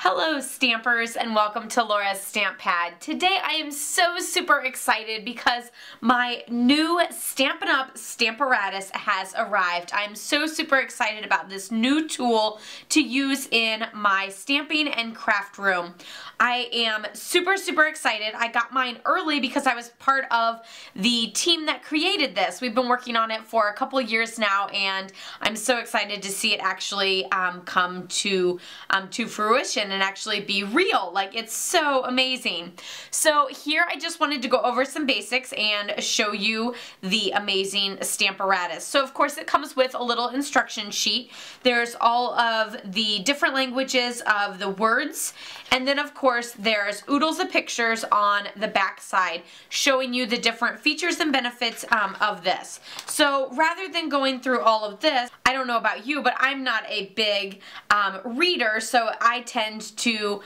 Hello Stampers and welcome to Laura's Stamp Pad. Today I am so super excited because my new Stampin' Up! Stamparatus has arrived. I'm so super excited about this new tool to use in my stamping and craft room. I am super excited. I got mine early because I was part of the team that created this. We've been working on it for a couple years now and I'm so excited to see it actually come to fruition and actually be real. Like, it's so amazing. So here I just wanted to go over some basics and show you the amazing Stamparatus. So of course it comes with a little instruction sheet. There's all of the different languages of the words, and then of course there's oodles of pictures on the back side showing you the different features and benefits of this. So rather than going through all of this, I don't know about you, but I'm not a big reader, so I tend to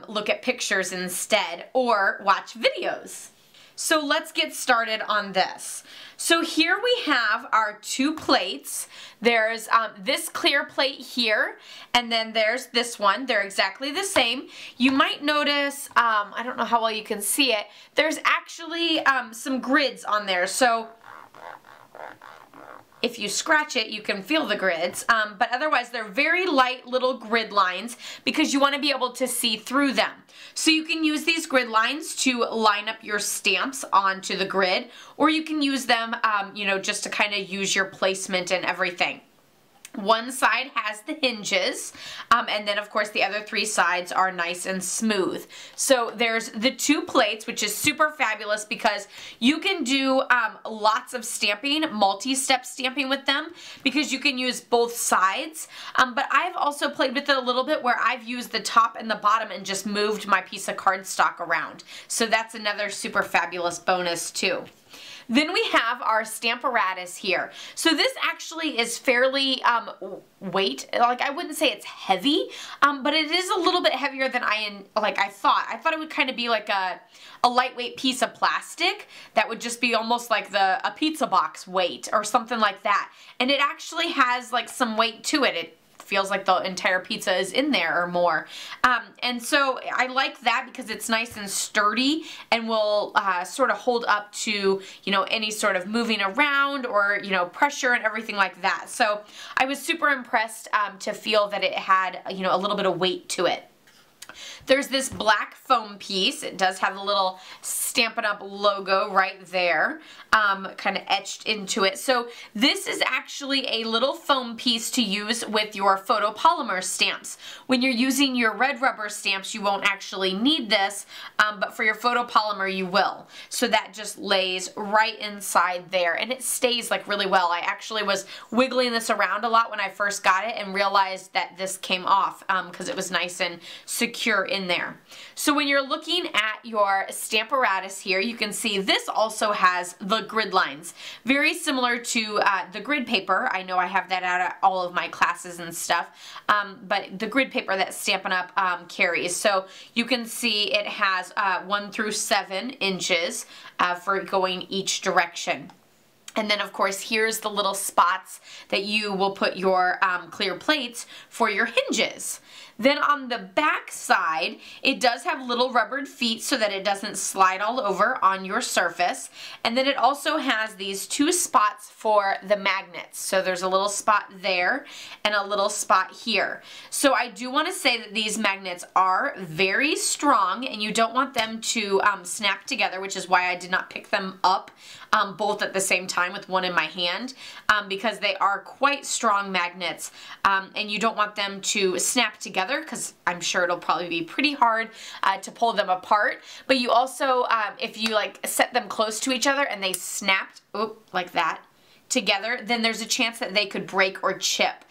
look at pictures instead or watch videos. So let's get started on this. So here we have our two plates. There's this clear plate here, and then there's this one. They're exactly the same. You might notice, I don't know how well you can see it, there's actually some grids on there. So if you scratch it, you can feel the grids, but otherwise they're very light little grid lines because you want to be able to see through them. So you can use these grid lines to line up your stamps onto the grid, or you can use them, you know, just to kind of use your placement and everything. One side has the hinges, and then of course the other three sides are nice and smooth. So there's the two plates, which is super fabulous because you can do lots of stamping, multi-step stamping with them because you can use both sides. But I've also played with it a little bit where I've used the top and the bottom and just moved my piece of cardstock around. So that's another super fabulous bonus too. Then we have our Stamparatus here. So this actually is fairly weight, like I wouldn't say it's heavy, but it is a little bit heavier than I thought. I thought it would kind of be like a lightweight piece of plastic that would just be almost like a pizza box weight or something like that. And it actually has like some weight to it. It feels like the entire pizza is in there or more. And so I like that because it's nice and sturdy and will sort of hold up to, you know, any sort of moving around or, you know, pressure and everything like that. So I was super impressed to feel that it had, you know, a little bit of weight to it. There's this black foam piece. It does have a little Stampin' Up! Logo right there, kind of etched into it. So this is actually a little foam piece to use with your photopolymer stamps. When you're using your red rubber stamps, you won't actually need this, but for your photopolymer you will. So that just lays right inside there, and it stays like really well. I actually was wiggling this around a lot when I first got it and realized that this came off because it was nice and secure in there. So when you're looking at your Stamparatus here, you can see this also has the grid lines. Very similar to the grid paper. I know I have that out at all of my classes and stuff, but the grid paper that Stampin' Up! Carries. So you can see it has 1 through 7 inches for going each direction. And then of course here's the little spots that you will put your clear plates for your hinges. Then on the back side, it does have little rubbered feet so that it doesn't slide all over on your surface. And then it also has these 2 spots for the magnets. So there's a little spot there and a little spot here. So I do want to say that these magnets are very strong and you don't want them to snap together, which is why I did not pick them up both at the same time with one in my hand, because they are quite strong magnets, and you don't want them to snap together because I'm sure it'll probably be pretty hard to pull them apart. But you also, if you like set them close to each other and they snapped, like that, together, then there's a chance that they could break or chip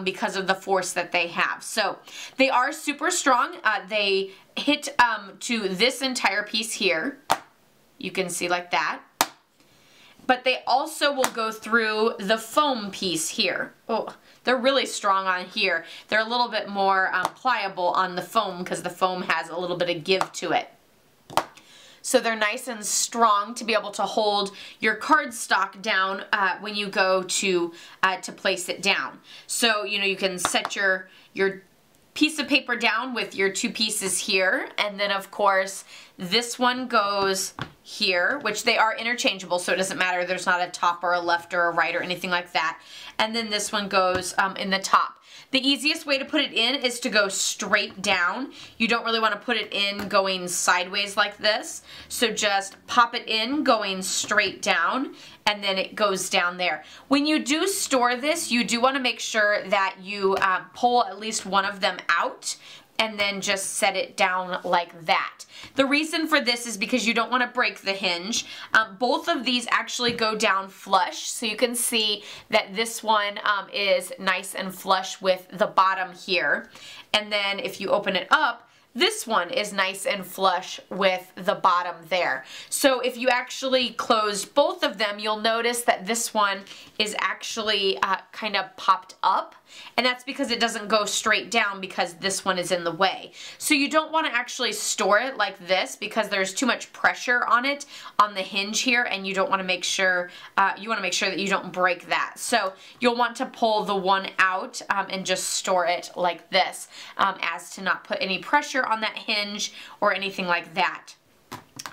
because of the force that they have. So they are super strong. They hit to this entire piece here. You can see like that. But they also will go through the foam piece here. Oh, they're really strong on here. They're a little bit more pliable on the foam because the foam has a little bit of give to it. So they're nice and strong to be able to hold your cardstock down when you go to place it down. So, you know, you can set your piece of paper down with your 2 pieces here, and then of course this one goes here, which they are interchangeable, so it doesn't matter. There's not a top or a left or a right or anything like that. And then this one goes in the top. The easiest way to put it in is to go straight down. You don't really want to put it in going sideways like this. So just pop it in going straight down, and then it goes down there. When you do store this, you do want to make sure that you pull at least one of them out and then just set it down like that. The reason for this is because you don't want to break the hinge. Both of these actually go down flush, so you can see that this one is nice and flush with the bottom here. And then if you open it up, this one is nice and flush with the bottom there. So if you actually close both of them, you'll notice that this one is actually kind of popped up, and that's because it doesn't go straight down because this one is in the way. So you don't want to actually store it like this because there's too much pressure on it on the hinge here, and you don't want to make sure you want to make sure that you don't break that. So you'll want to pull the one out and just store it like this as to not put any pressure on that hinge or anything like that.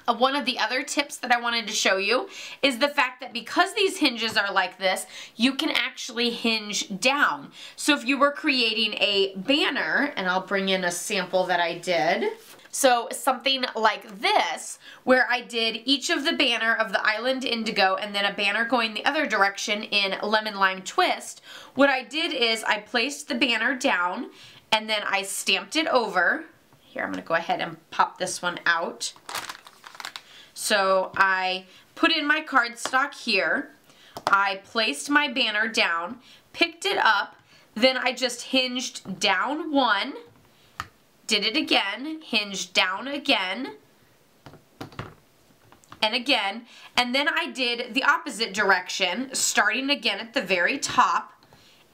One of the other tips that I wanted to show you is the fact that because these hinges are like this, you can actually hinge down. So if you were creating a banner, and I'll bring in a sample that I did. So something like this, where I did each of the banner of the Island Indigo and then a banner going the other direction in Lemon Lime Twist, what I did is I placed the banner down and then I stamped it over. Here, I'm going to go ahead and pop this one out. So I put in my cardstock here, I placed my banner down, picked it up, then I just hinged down one, did it again, hinged down again, and again, and then I did the opposite direction, starting again at the very top,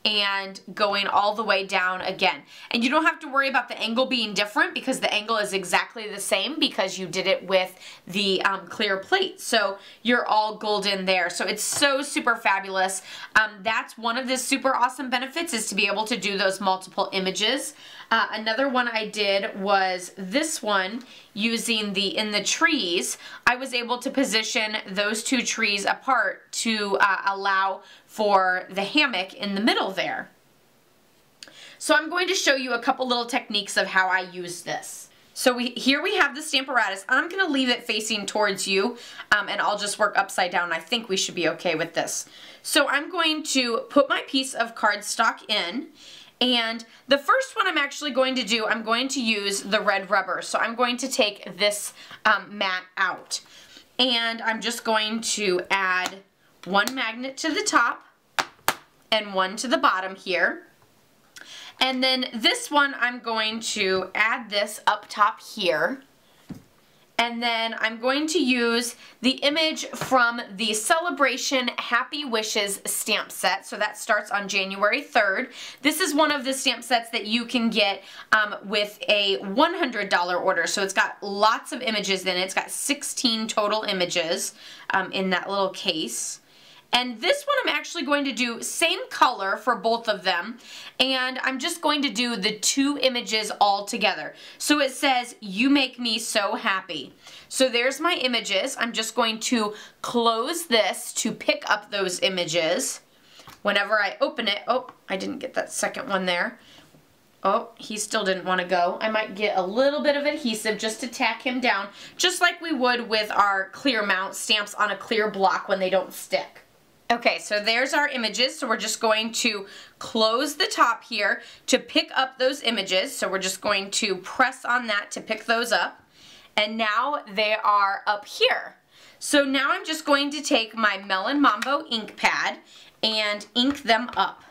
and going all the way down again. And you don't have to worry about the angle being different because the angle is exactly the same because you did it with the clear plate. So you're all golden there. So it's so super fabulous. That's one of the super awesome benefits, is to be able to do those multiple images. Another one I did was this one using the In the Trees. I was able to position those 2 trees apart to allow for the hammock in the middle there. So I'm going to show you a couple little techniques of how I use this. So here we have the Stamparatus. I'm going to leave it facing towards you, and I'll just work upside down. I think we should be okay with this. So I'm going to put my piece of cardstock in, and the first one I'm actually going to do, I'm going to use the red rubber. So I'm going to take this mat out, and I'm just going to add one magnet to the top and one to the bottom here. And then this one, I'm going to add this up top here. And then I'm going to use the image from the Celebration Happy Wishes stamp set. So that starts on January 3rd. This is one of the stamp sets that you can get with a $100 order. So it's got lots of images in it. It's got 16 total images in that little case. And this one I'm actually going to do same color for both of them, and I'm just going to do the 2 images all together. So it says, "You make me so happy." So there's my images. I'm just going to close this to pick up those images. Whenever I open it, oh, I didn't get that second one there. Oh, he still didn't want to go. I might get a little bit of adhesive just to tack him down, just like we would with our clear mount stamps on a clear block when they don't stick. Okay, so there's our images. So we're just going to close the top here to pick up those images. So we're just going to press on that to pick those up. And now they are up here. So now I'm just going to take my Melon Mambo ink pad and ink them up.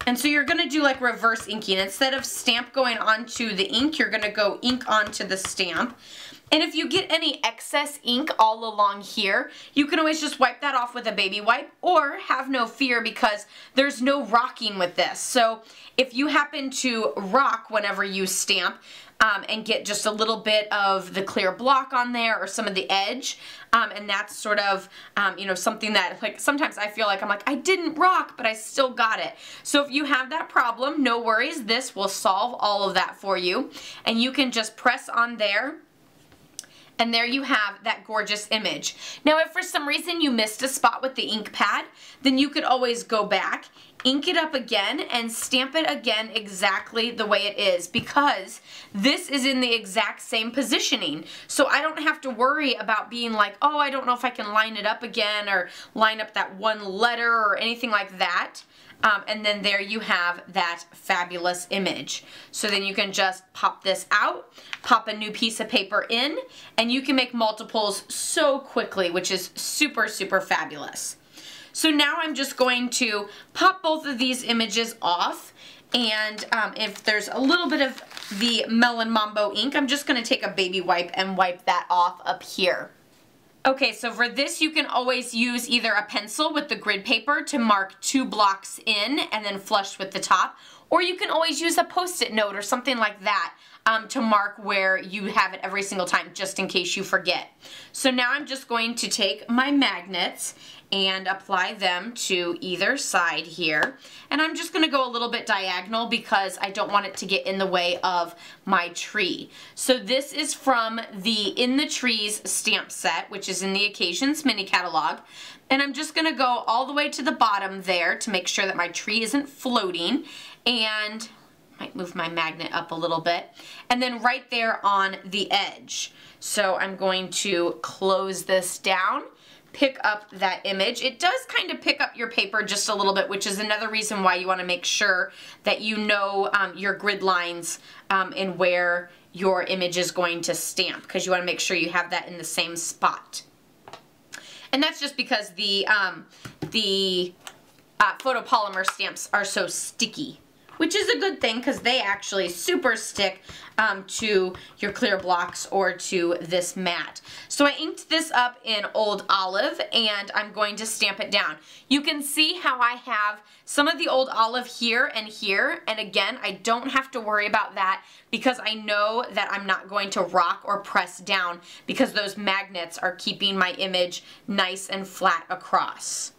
And so you're going to do like reverse inking. Instead of stamp going onto the ink, you're going to go ink onto the stamp. And if you get any excess ink all along here, you can always just wipe that off with a baby wipe, or have no fear because there's no rocking with this. So if you happen to rock whenever you stamp and get just a little bit of the clear block on there or some of the edge, and that's sort of, you know, something that, like, sometimes I feel like I'm like, I didn't rock, but I still got it. So if you have that problem, no worries. This will solve all of that for you. And you can just press on there. And there you have that gorgeous image. Now, if for some reason you missed a spot with the ink pad, then you could always go back, ink it up again, and stamp it again exactly the way it is, because this is in the exact same positioning. So I don't have to worry about being like, oh, I don't know if I can line it up again or line up that one letter or anything like that. And then there you have that fabulous image. So then you can just pop this out, pop a new piece of paper in, and you can make multiples so quickly, which is super, super fabulous. So now I'm just going to pop both of these images off, and if there's a little bit of the Melon Mambo ink, I'm just going to take a baby wipe and wipe that off up here. Okay, so for this you can always use either a pencil with the grid paper to mark 2 blocks in and then flush with the top, or you can always use a Post-it note or something like that to mark where you have it every single time, just in case you forget. So now I'm just going to take my magnets and apply them to either side here. And I'm just going to go a little bit diagonal because I don't want it to get in the way of my tree. So this is from the In the Trees stamp set, which is in the Occasions mini catalog. And I'm just going to go all the way to the bottom there to make sure that my tree isn't floating. And might move my magnet up a little bit. And then right there on the edge. So I'm going to close this down, pick up that image. It does kind of pick up your paper just a little bit, which is another reason why you want to make sure that you know your grid lines and where your image is going to stamp, because you want to make sure you have that in the same spot. And that's just because the photopolymer stamps are so sticky, which is a good thing because they actually super stick to your clear blocks or to this mat. So I inked this up in Old Olive and I'm going to stamp it down. You can see how I have some of the Old Olive here, and again, I don't have to worry about that because I know that I'm not going to rock or press down because those magnets are keeping my image nice and flat across.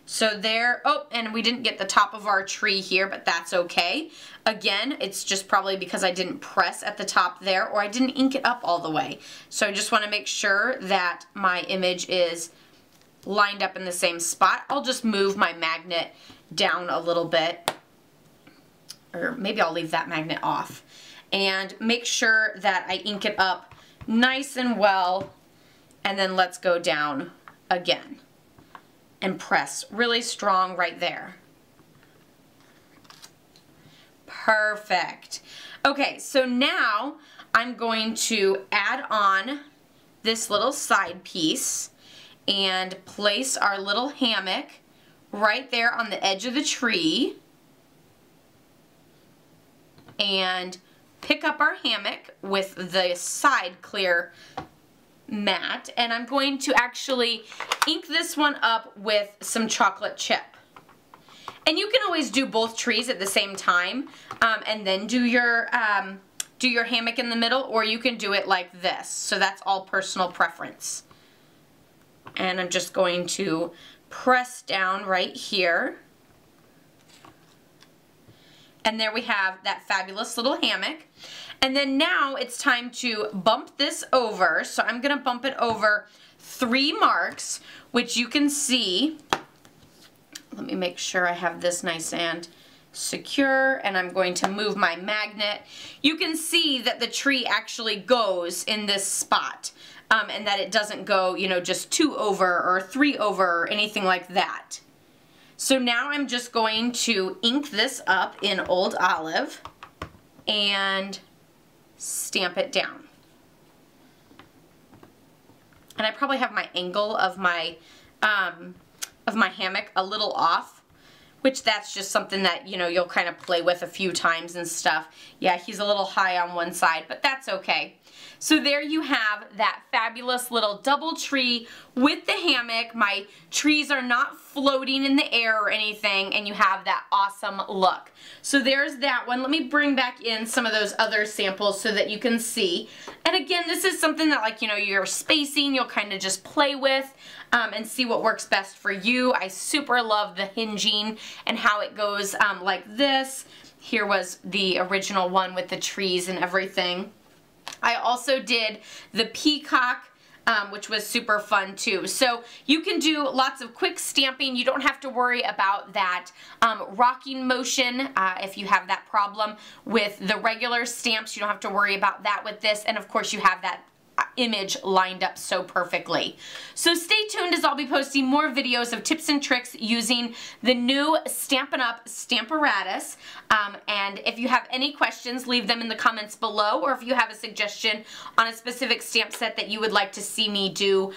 So there, oh, and we didn't get the top of our tree here, but that's okay. Again, it's just probably because I didn't press at the top there, or I didn't ink it up all the way. So I just want to make sure that my image is lined up in the same spot. I'll just move my magnet down a little bit, or maybe I'll leave that magnet off, and make sure that I ink it up nice and well, and then let's go down again and press really strong right there. Perfect. Okay, so now I'm going to add on this little side piece and place our little hammock right there on the edge of the tree, and pick up our hammock with the side clear mat, and I'm going to actually ink this one up with some chocolate chip. And you can always do both trees at the same time and then do your hammock in the middle, or you can do it like this. So that's all personal preference. And I'm just going to press down right here. And there we have that fabulous little hammock. And then now it's time to bump this over. So I'm going to bump it over 3 marks, which you can see. Let me make sure I have this nice and secure, and I'm going to move my magnet. You can see that the tree actually goes in this spot, and that it doesn't go, you know, just 2 over or 3 over or anything like that. So now I'm just going to ink this up in Old Olive and stamp it down. And I probably have my angle of my hammock a little off, which that's just something that, you know, you'll kind of play with a few times and stuff. Yeah, he's a little high on one side, but that's okay. So there you have that fabulous little double tree with the hammock. My trees are not floating in the air or anything, and you have that awesome look. So there's that one. Let me bring back in some of those other samples so that you can see. And again, this is something that, like, you know, you're spacing, you'll kind of just play with and see what works best for you. I super love the hinging and how it goes like this. Here was the original one with the trees and everything. I also did the peacock, which was super fun too. So you can do lots of quick stamping. You don't have to worry about that rocking motion if you have that problem with the regular stamps. You don't have to worry about that with this. And of course you have that image lined up so perfectly. So stay tuned, as I'll be posting more videos of tips and tricks using the new Stampin' Up! Stamparatus. And if you have any questions, leave them in the comments below, or if you have a suggestion on a specific stamp set that you would like to see me do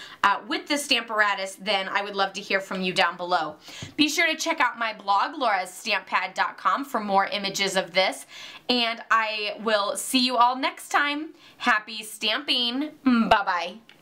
with the Stamparatus, then I would love to hear from you down below. Be sure to check out my blog, laurastamppad.com, for more images of this, and I will see you all next time. Happy stamping! Bye-bye.